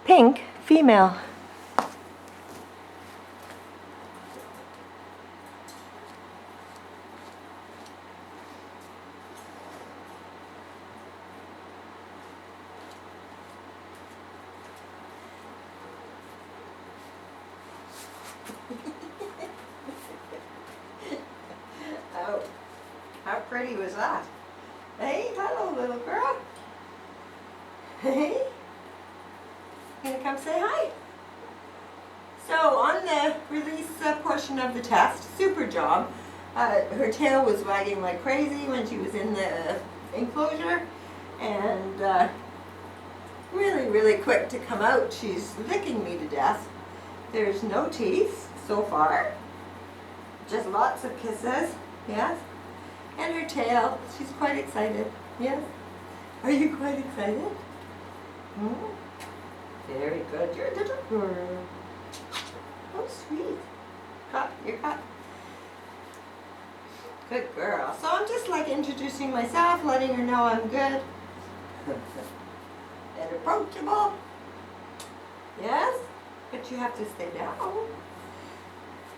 Pink, female. Oh, how pretty was that? Hey, hello little girl. Hey, gonna come say hi? So on the release portion of the test, super job. Her tail was wagging like crazy when she was in the enclosure, and really quick to come out. She's licking me to death. There's no teeth so far, just lots of kisses, yes. And her tail, she's quite excited, yes. Are you quite excited? Hmm? Very good, you're a little girl. Oh, sweet. Cut, you're cut. Good girl. So I'm just like introducing myself, letting her know I'm good. And approachable. Yes? But you have to stay down.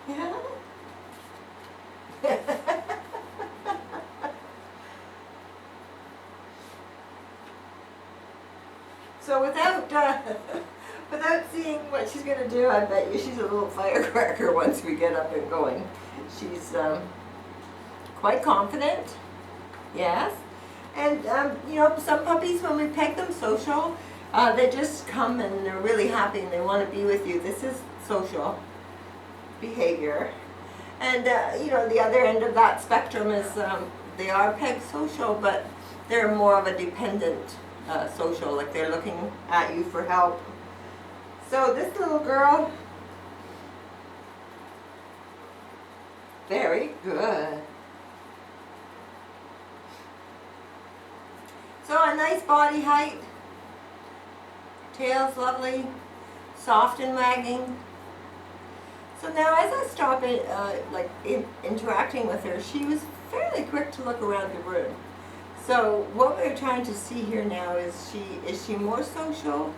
Yeah? So without seeing what she's going to do, I bet you she's a little firecracker once we get up and going. She's quite confident, yes. And you know, some puppies, when we peg them social, they just come and they're really happy and they want to be with you. This is social behavior. And you know, the other end of that spectrum is they are peg social, but they're more of a dependent social, like they're looking at you for help. So this little girl, very good. So a nice body height, tail's lovely, soft and wagging. So now as I stop interacting with her, she was fairly quick to look around the room. So what we're trying to see here now is she more social?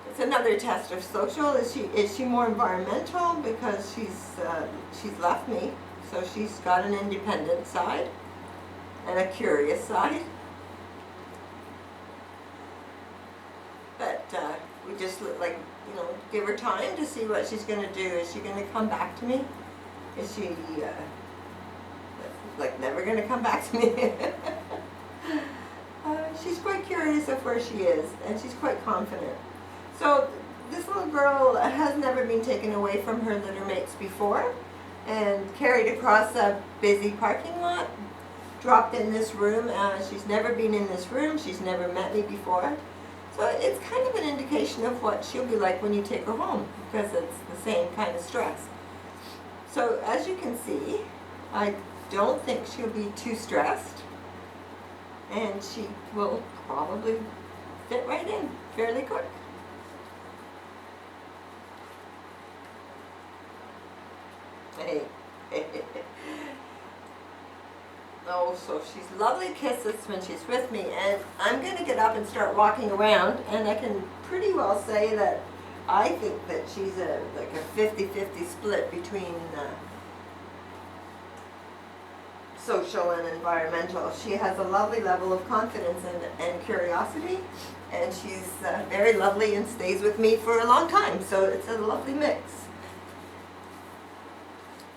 It's another test of social. Is she more environmental because she's left me, so she's got an independent side and a curious side. But we just give her time to see what she's going to do. Is she going to come back to me? Is she never going to come back to me? She's quite curious of where she is, and she's quite confident. So this little girl has never been taken away from her litter mates before and carried across a busy parking lot, dropped in this room. She's never been in this room. She's never met me before. So it's kind of an indication of what she'll be like when you take her home, because it's the same kind of stress. So as you can see, I don't think she'll be too stressed, and she will probably fit right in fairly quick. Hey. Oh, so she's lovely kisses when she's with me, and I'm going to get up and start walking around, and I can pretty well say that I think that she's a 50-50 split between social and environmental. She has a lovely level of confidence and curiosity, and she's very lovely and stays with me for a long time, so it's a lovely mix.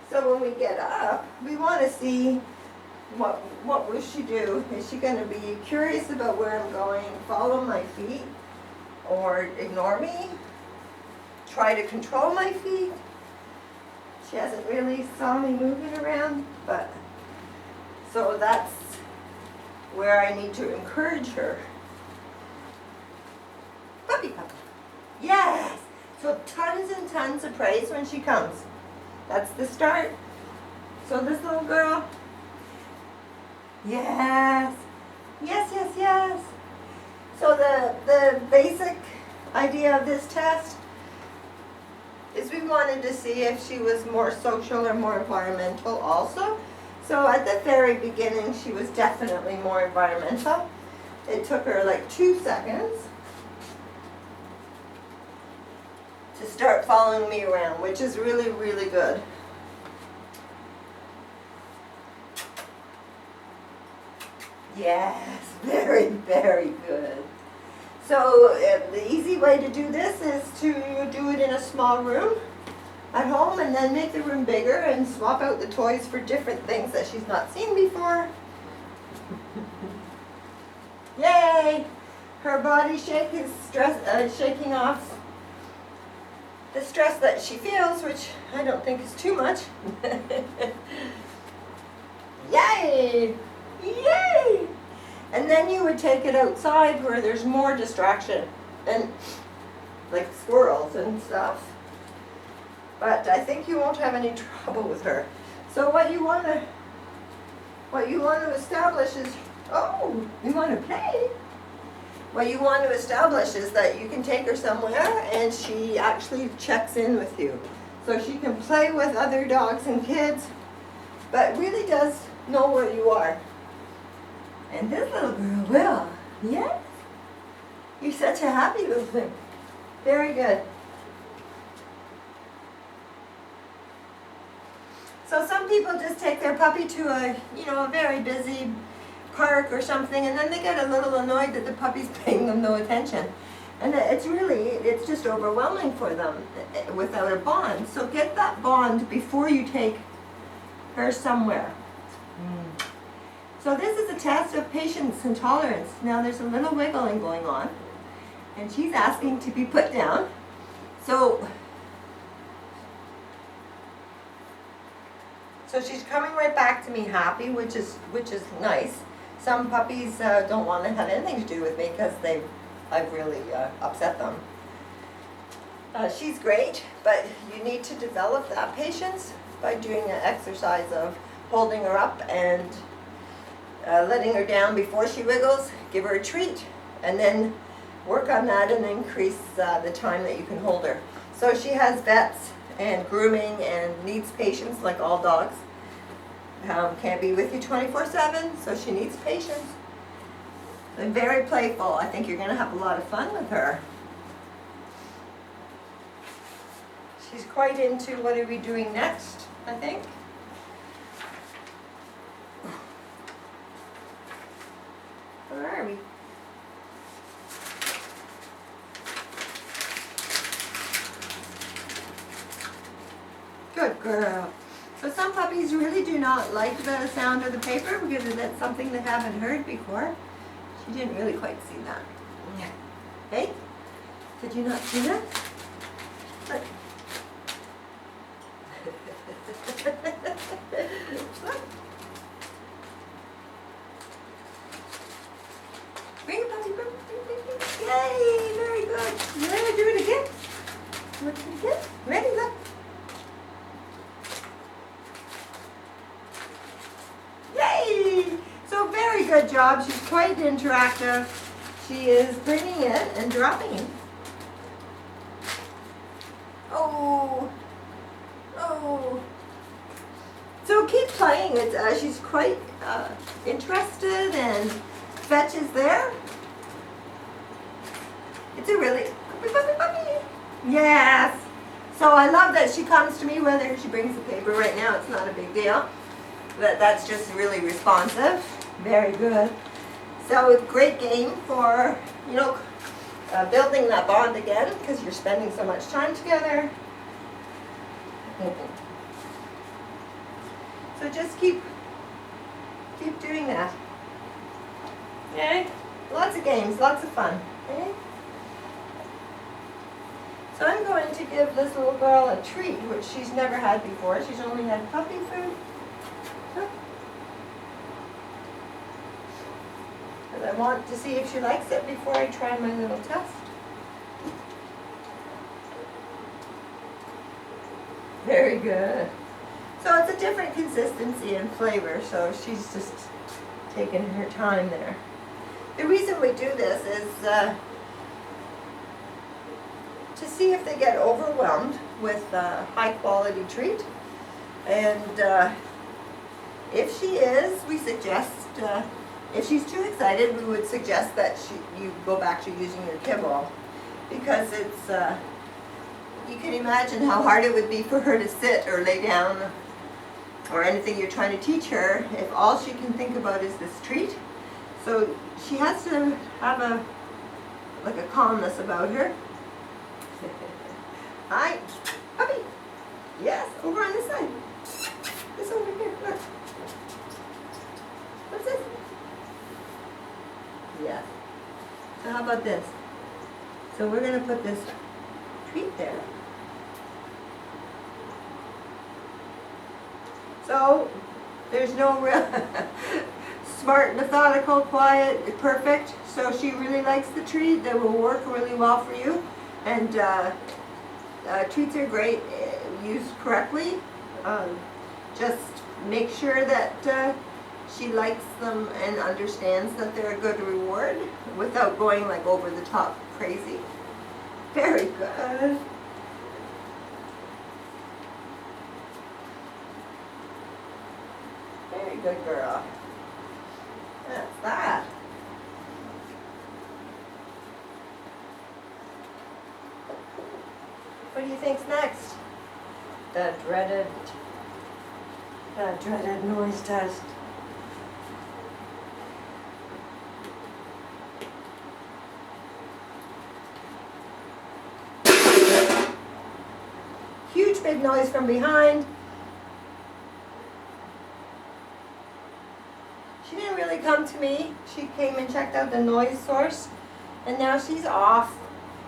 So when we get up, we want to see what will she do? Is she going to be curious about where I'm going, follow my feet, or ignore me, try to control my feet? She hasn't really saw me moving around, but so that's where I need to encourage her. Puppy. Yes! So tons and tons of praise when she comes. That's the start. So this little girl, yes, yes. So the basic idea of this test is we wanted to see if she was more social or more environmental also. So at the very beginning, she was definitely more environmental. It took her like 2 seconds. to start following me around, which is really, really good. Yes, very, very good. So the easy way to do this is to do it in a small room at home and then make the room bigger and swap out the toys for different things that she's not seen before. Yay! Her body shake is shaking off the stress that she feels, which I don't think is too much. Yay! Yay! And then you would take it outside where there's more distraction, and like squirrels and stuff. But I think you won't have any trouble with her. So what you want to establish is, oh, you want to play? What you want to establish is that you can take her somewhere and she actually checks in with you. So she can play with other dogs and kids, but really does know where you are. And this little girl will. Yes? You're such a happy little thing. Very good. So some people just take their puppy to a very busy park or something, and then they get a little annoyed that the puppy's paying them no attention. And it's just overwhelming for them without a bond. So get that bond before you take her somewhere. So this is a test of patience and tolerance. Now there's a little wiggling going on, and she's asking to be put down. So she's coming right back to me happy, which is nice. Some puppies don't want to have anything to do with me because I've really upset them. She's great, but you need to develop that patience by doing an exercise of holding her up and letting her down before she wiggles. Give her a treat, and then work on that and increase the time that you can hold her. So she has vets and grooming and needs patience like all dogs. Can't be with you 24/7, so she needs patience. And very playful. I think you're going to have a lot of fun with her. She's quite into what are we doing next, I think. Where are we? Good girl. So some puppies really do not like the sound of the paper because that's something they haven't heard before. She didn't really quite see that. Hey? Did you not see that? Look. Look. Bring it, puppy. Bring. Yay! Very good. You ready to do it again? Look at it again. Ready? Look. Very good job. She's quite interactive. She is bringing it and dropping it. Oh, oh. So keep playing. She's quite interested, and Fetch is there. It's a really puppy. Yes. So I love that she comes to me whether she brings the paper. Right now it's not a big deal. That's just really responsive. Very good. So it's a great game for, building that bond again because you're spending so much time together. So just keep doing that. Okay? Lots of games, lots of fun. Okay? So I'm going to give this little girl a treat, which she's never had before. She's only had puppy food. I want to see if she likes it before I try my little test. Very good. So it's a different consistency and flavor, so she's just taking her time there. The reason we do this is to see if they get overwhelmed with a high quality treat. And if she is, we suggest if she's too excited, we would suggest that you go back to using your kibble, because it's you can imagine how hard it would be for her to sit or lay down or anything you're trying to teach her if all she can think about is this treat. So she has to have a calmness about her. Hi, puppy. Yes, over on this side. This over here, look. What's this? Yes. So how about this? So we're going to put this treat there. So there's no real smart, methodical, quiet, perfect. So she really likes the treat. That will work really well for you. And treats are great used correctly. Just make sure that she likes them and understands that they're a good reward without going like over the top crazy. Very good. Very good girl. That's that. What do you think's next? The dreaded noise test. Huge big noise from behind. She didn't really come to me. She came and checked out the noise source, and now she's off.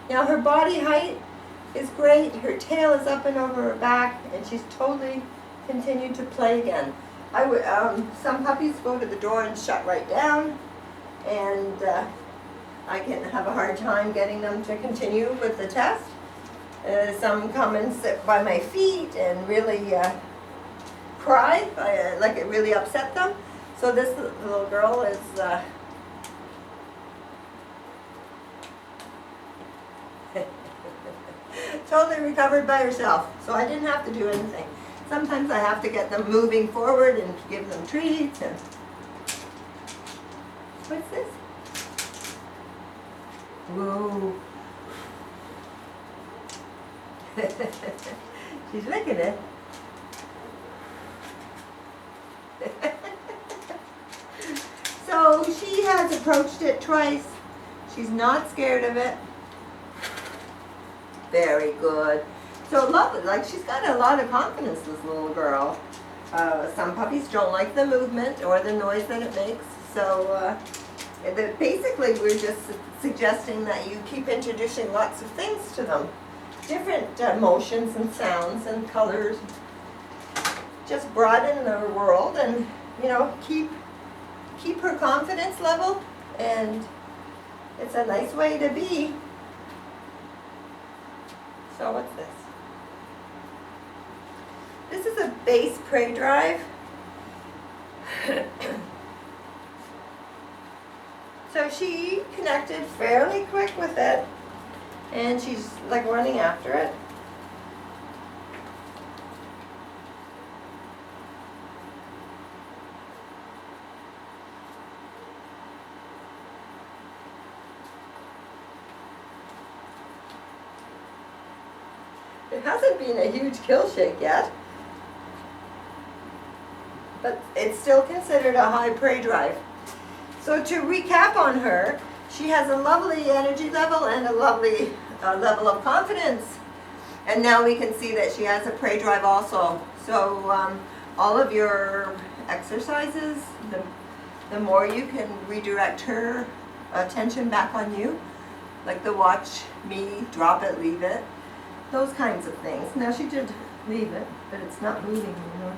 Now her body height is great. Her tail is up and over her back, and she's totally continued to play again. Some puppies go to the door and shut right down, and I can have a hard time getting them to continue with the test. Some come and sit by my feet and really cry, like it really upset them. So this little girl is totally recovered by herself. So I didn't have to do anything. Sometimes I have to get them moving forward and give them treats. And what's this? Whoa. She's licking it. So she has approached it twice. She's not scared of it. Very good. So lovely, like she's got a lot of confidence, this little girl. Some puppies don't like the movement or the noise that it makes. So basically we're just suggesting that you keep introducing lots of things to them. Different motions and sounds and colors. Just broaden their world and, you know, keep her confidence level, and it's a nice way to be. So what's this? This is a base prey drive. So she connected fairly quick with it, and she's like running after it. It hasn't been a huge kill shake yet, but it's still considered a high prey drive. So to recap on her, she has a lovely energy level and a lovely level of confidence. And now we can see that she has a prey drive also. So all of your exercises, the more you can redirect her attention back on you, like the watch me, drop it, leave it, those kinds of things. Now she did leave it, but it's not moving anymore.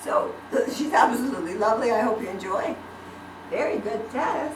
So she's absolutely lovely. I hope you enjoy. Very good test.